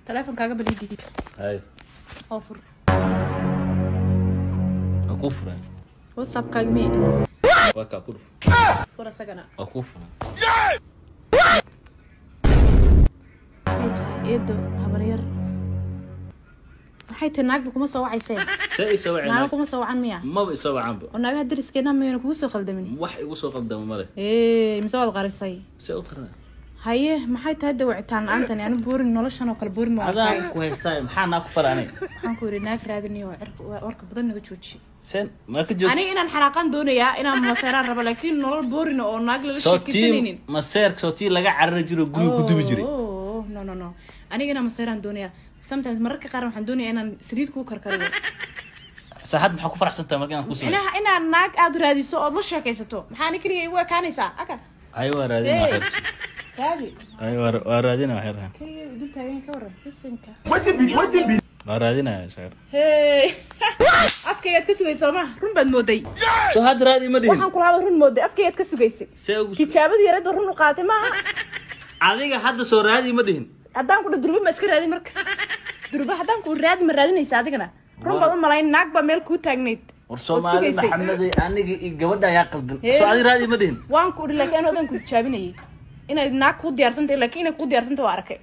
تلفون كاغا بليدي هاي اوفر اكفر واتساب كاغمي واكا كفر فرا سكنا اكفر انت يدو هبرير waxay tanaagba kuma soo wacaysay say soo wacay naaga kuma soo wacan miya ma soo wacan ba naaga dariskeenna ma ku soo qaldamin wax igu soo qaldamo male mise waad qarisay say u qarna haye maxay tahay dawacitaan la'aantani anigu boorin noloshan oo kale boorin ma adaan ku haystay maxaa naag faraanay waxaan ku yiri naag raadinayo warka badan naga jooji sen ma ka jooji aniga inaan xaraaqan doonayaa inaan maseeraan rabo laakiin nolol boorin oo naag la sheekaysanaynin maseer sootii laga carari jiro guriga ku dubi jiray no aniga inaan maseeraan doonayaa sometimes mararka qaar waxaan doonayaa inaan saliid ku karkariyo saxad maxaa ku faraxsantaa markaan ku sameeyo inaan naag aad raadiso oo la sheekaysato maxaa nikriye waa kaanaysaa aka aywa raadin waxa raadi aywa raadina waxa rahan kaliya idin taagan ka waran bisinka wajibi waa raadina sheer hey afkaygaad ka sugaysaa ma run baad mooday soo had raadi ma dhihin waxaan ku lahaa run mooday afkaygaad ka sugaysay tijaabadii yarada run u qaatay maaha adiga hadda soo raadi ma dhihin haddaan ku durba ma iska raadin marka durba haddaan ku raadi ma raadinaysa adigana run baad u malayn naag baa meel kuu taagnayd war Soomaali maxamed aniga gabadha ayaa qaldan soo adi raadi ma dhihin waan ku dhilay inaan ku tijaabinayay inay naag ku diyaarsantahay laakiin inay ku diyaarsantahay waa arkay